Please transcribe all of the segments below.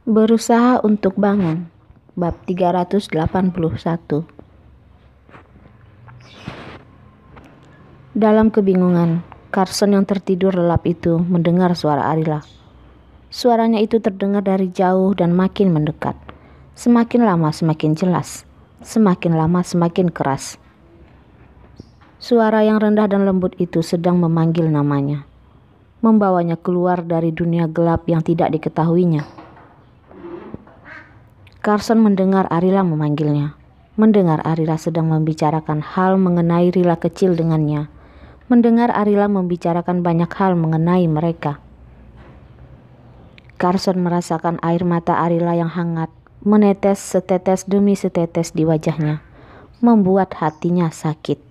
Berusaha untuk bangun. Bab 381. Dalam kebingungan, Carson yang tertidur lelap itu mendengar suara Arila. Suaranya itu terdengar dari jauh dan makin mendekat. Semakin lama semakin jelas, semakin lama semakin keras. Suara yang rendah dan lembut itu sedang memanggil namanya, membawanya keluar dari dunia gelap yang tidak diketahuinya. Carson mendengar Arila memanggilnya, mendengar Arila sedang membicarakan hal mengenai Rila kecil dengannya, mendengar Arila membicarakan banyak hal mengenai mereka. Carson merasakan air mata Arila yang hangat menetes setetes demi setetes di wajahnya, membuat hatinya sakit.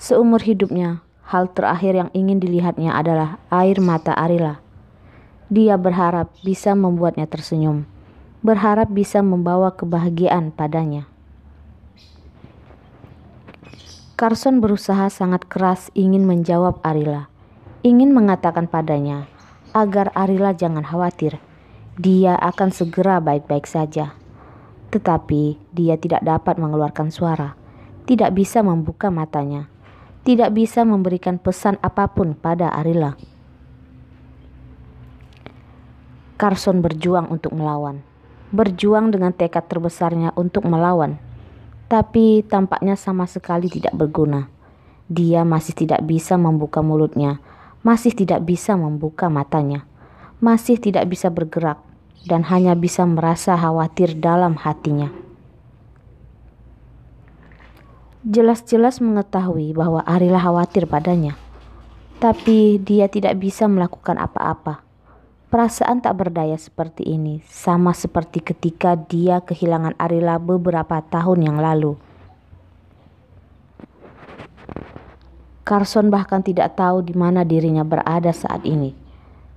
Seumur hidupnya, hal terakhir yang ingin dilihatnya adalah air mata Arila. Dia berharap bisa membuatnya tersenyum, berharap bisa membawa kebahagiaan padanya. Carson berusaha sangat keras ingin menjawab Arila, ingin mengatakan padanya agar Arila jangan khawatir, dia akan segera baik-baik saja. Tetapi dia tidak dapat mengeluarkan suara, tidak bisa membuka matanya, tidak bisa memberikan pesan apapun pada Arila. Carson berjuang untuk melawan, berjuang dengan tekad terbesarnya untuk melawan, tapi tampaknya sama sekali tidak berguna. Dia masih tidak bisa membuka mulutnya, masih tidak bisa membuka matanya, masih tidak bisa bergerak, dan hanya bisa merasa khawatir dalam hatinya. Jelas-jelas mengetahui bahwa Arila khawatir padanya, tapi dia tidak bisa melakukan apa-apa. Perasaan tak berdaya seperti ini sama seperti ketika dia kehilangan Arila beberapa tahun yang lalu. Carson bahkan tidak tahu di mana dirinya berada saat ini.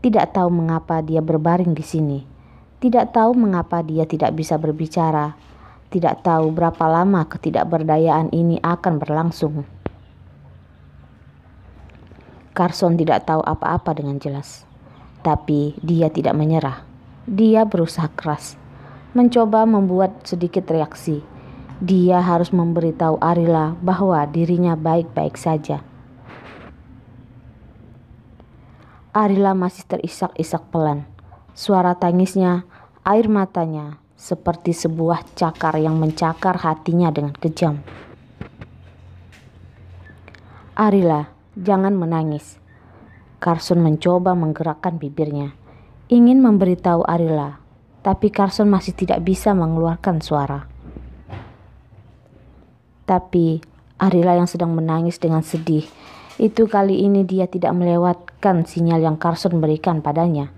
Tidak tahu mengapa dia berbaring di sini. Tidak tahu mengapa dia tidak bisa berbicara. Tidak tahu berapa lama ketidakberdayaan ini akan berlangsung. Carson tidak tahu apa-apa dengan jelas. Tapi dia tidak menyerah. Dia berusaha keras, mencoba membuat sedikit reaksi. Dia harus memberitahu Arila bahwa dirinya baik-baik saja. Arila masih terisak-isak pelan. Suara tangisnya, air matanya, seperti sebuah cakar yang mencakar hatinya dengan kejam. Arila, jangan menangis. Carson mencoba menggerakkan bibirnya, ingin memberitahu Arila, tapi Carson masih tidak bisa mengeluarkan suara. Tapi Arila yang sedang menangis dengan sedih, itu kali ini dia tidak melewatkan sinyal yang Carson berikan padanya.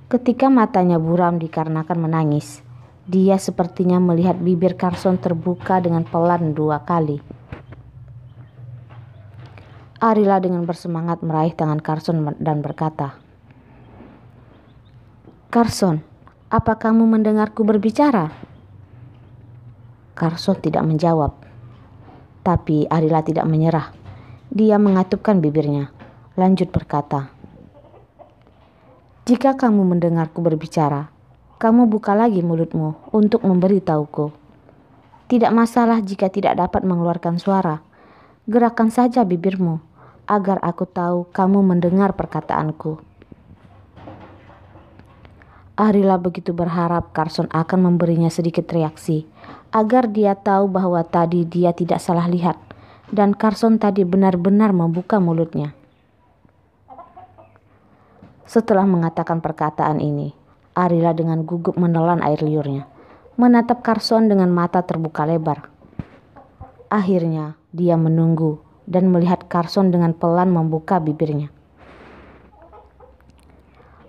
Ketika matanya buram dikarenakan menangis, dia sepertinya melihat bibir Carson terbuka dengan pelan 2 kali. Arila dengan bersemangat meraih tangan Carson dan berkata, "Carson, apa kamu mendengarku berbicara?" Carson tidak menjawab. Tapi Arila tidak menyerah. Dia mengatupkan bibirnya, lanjut berkata, "Jika kamu mendengarku berbicara, kamu buka lagi mulutmu untuk memberitahuku. Tidak masalah jika tidak dapat mengeluarkan suara. Gerakkan saja bibirmu agar aku tahu kamu mendengar perkataanku." Arila begitu berharap Carson akan memberinya sedikit reaksi, agar dia tahu bahwa tadi dia tidak salah lihat, dan Carson tadi benar-benar membuka mulutnya. Setelah mengatakan perkataan ini, Arila dengan gugup menelan air liurnya, menatap Carson dengan mata terbuka lebar. Akhirnya dia menunggu dan melihat Carson dengan pelan membuka bibirnya.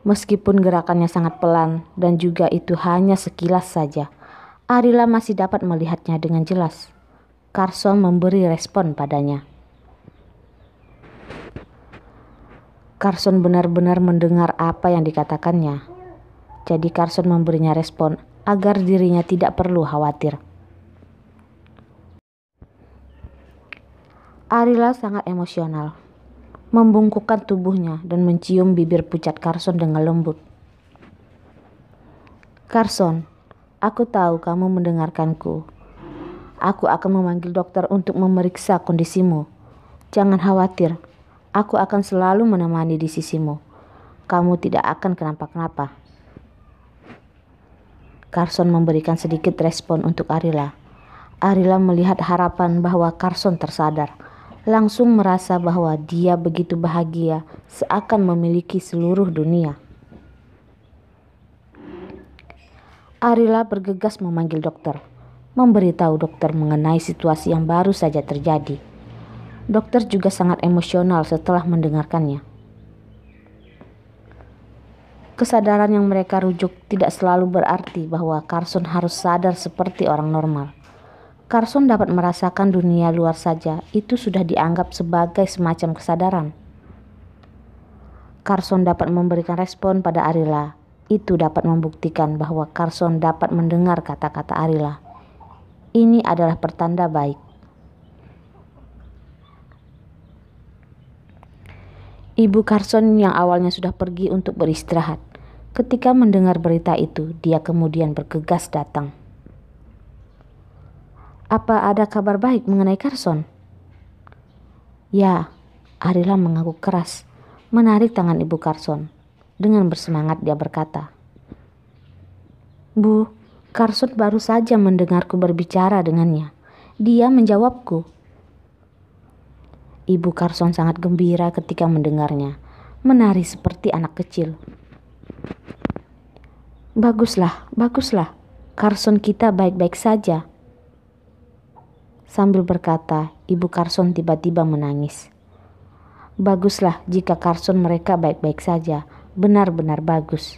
Meskipun gerakannya sangat pelan dan juga itu hanya sekilas saja, Arila masih dapat melihatnya dengan jelas. Carson memberi respon padanya. Carson benar-benar mendengar apa yang dikatakannya. Jadi Carson memberinya respon agar dirinya tidak perlu khawatir. Arila sangat emosional. membungkukkan tubuhnya dan mencium bibir pucat Carson dengan lembut. Carson, aku tahu kamu mendengarkanku. Aku akan memanggil dokter untuk memeriksa kondisimu. Jangan khawatir, aku akan selalu menemani di sisimu. Kamu tidak akan kenapa-kenapa. Carson memberikan sedikit respon untuk Arila. Arila melihat harapan bahwa Carson tersadar. Langsung merasa bahwa dia begitu bahagia seakan memiliki seluruh dunia. Arila bergegas memanggil dokter, memberitahu dokter mengenai situasi yang baru saja terjadi. Dokter juga sangat emosional setelah mendengarkannya. Kesadaran yang mereka rujuk tidak selalu berarti bahwa Carson harus sadar seperti orang normal. Carson dapat merasakan dunia luar saja, itu sudah dianggap sebagai semacam kesadaran. Carson dapat memberikan respon pada Arila, itu dapat membuktikan bahwa Carson dapat mendengar kata-kata Arila. Ini adalah pertanda baik. Ibu Carson yang awalnya sudah pergi untuk beristirahat, ketika mendengar berita itu, dia kemudian bergegas datang. Apa ada kabar baik mengenai Carson? Ya, Arila mengangguk keras, menarik tangan ibu Carson. Dengan bersemangat dia berkata, Bu, Carson baru saja mendengarku berbicara dengannya. Dia menjawabku. Ibu Carson sangat gembira ketika mendengarnya, menari seperti anak kecil. Baguslah, baguslah, Carson kita baik-baik saja. Sambil berkata, ibu Carson tiba-tiba menangis. Baguslah jika Carson mereka baik-baik saja, benar-benar bagus.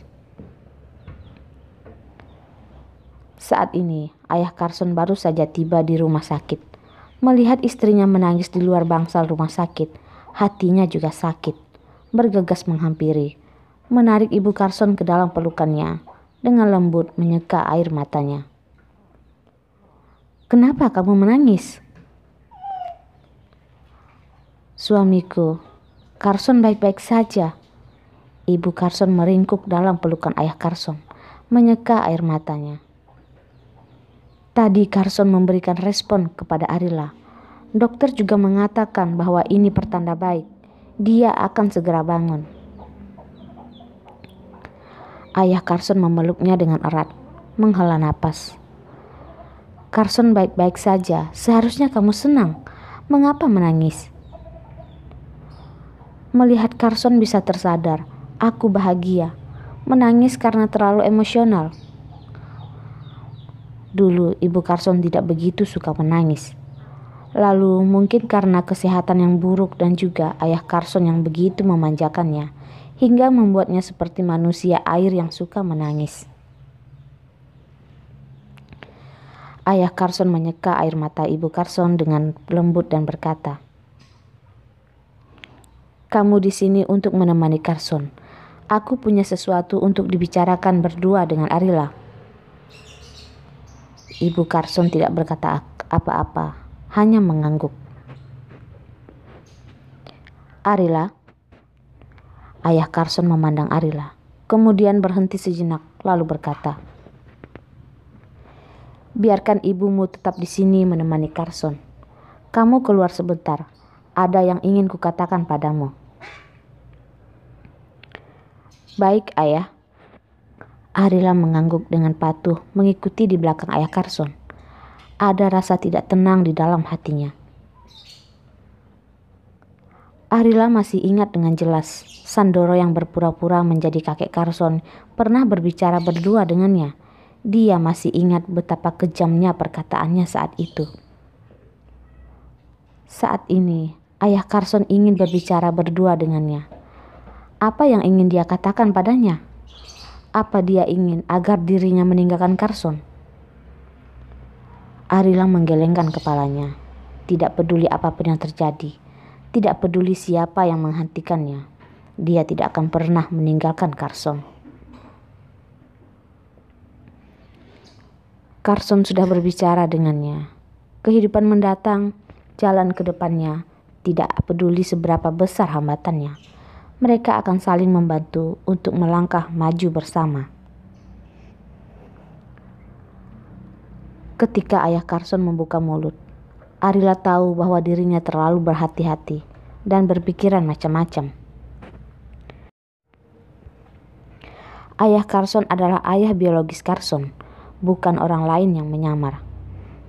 Saat ini, ayah Carson baru saja tiba di rumah sakit. Melihat istrinya menangis di luar bangsal rumah sakit, hatinya juga sakit. Bergegas menghampiri, menarik ibu Carson ke dalam pelukannya, dengan lembut menyeka air matanya. Kenapa kamu menangis? Suamiku, Carson baik-baik saja. Ibu Carson meringkuk dalam pelukan ayah Carson, menyeka air matanya. Tadi Carson memberikan respon kepada Arila. Dokter juga mengatakan bahwa ini pertanda baik. Dia akan segera bangun. Ayah Carson memeluknya dengan erat, menghela napas. Carson baik-baik saja, seharusnya kamu senang. Mengapa menangis? Melihat Carson bisa tersadar, aku bahagia. Menangis karena terlalu emosional. Dulu ibu Carson tidak begitu suka menangis. Lalu mungkin karena kesehatan yang buruk dan juga ayah Carson yang begitu memanjakannya, hingga membuatnya seperti manusia air yang suka menangis. Ayah Carson menyeka air mata ibu Carson dengan lembut dan berkata, kamu di sini untuk menemani Carson. Aku punya sesuatu untuk dibicarakan berdua dengan Arila. Ibu Carson tidak berkata apa-apa, hanya mengangguk. Arila? Ayah Carson memandang Arila, kemudian berhenti sejenak, lalu berkata, biarkan ibumu tetap di sini menemani Carson. Kamu keluar sebentar, ada yang ingin kukatakan padamu. Baik, ayah. Arila mengangguk dengan patuh mengikuti di belakang ayah Carson. Ada rasa tidak tenang di dalam hatinya. Arila masih ingat dengan jelas Sandoro yang berpura-pura menjadi kakek Carson pernah berbicara berdua dengannya. Dia masih ingat betapa kejamnya perkataannya saat itu. Saat ini, ayah Carson ingin berbicara berdua dengannya. Apa yang ingin dia katakan padanya? Apa dia ingin agar dirinya meninggalkan Carson? Arila menggelengkan kepalanya. Tidak peduli apapun yang terjadi. Tidak peduli siapa yang menghentikannya. Dia tidak akan pernah meninggalkan Carson. Carson sudah berbicara dengannya. Kehidupan mendatang, jalan ke depannya, Tidak peduli seberapa besar hambatannya, mereka akan saling membantu untuk melangkah maju bersama. Ketika ayah Carson membuka mulut, Arila tahu bahwa dirinya terlalu berhati-hati dan berpikiran macam-macam. Ayah Carson adalah ayah biologis Carson, bukan orang lain yang menyamar.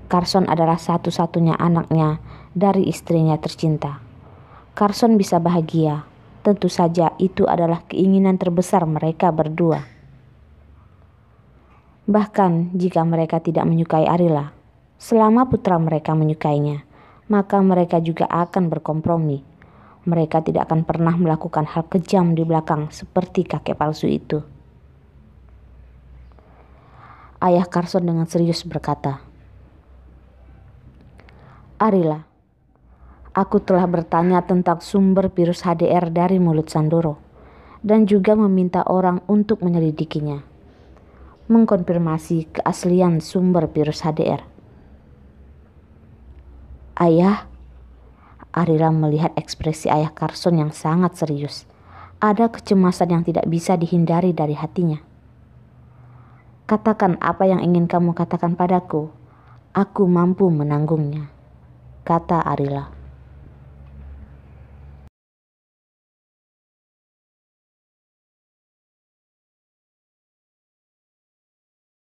Carson adalah satu-satunya anaknya dari istrinya tercinta. Carson bisa bahagia, tentu saja itu adalah keinginan terbesar mereka berdua. Bahkan jika mereka tidak menyukai Arila, selama putra mereka menyukainya, maka mereka juga akan berkompromi. Mereka tidak akan pernah melakukan hal kejam di belakang seperti kakek palsu itu. Ayah Carson dengan serius berkata, "Arila, aku telah bertanya tentang sumber virus HDR dari mulut Sandoro dan juga meminta orang untuk menyelidikinya, mengkonfirmasi keaslian sumber virus HDR." "Ayah," Arila melihat ekspresi ayah Carson yang sangat serius. Ada kecemasan yang tidak bisa dihindari dari hatinya. "Katakan apa yang ingin kamu katakan padaku. Aku mampu menanggungnya," kata Arila.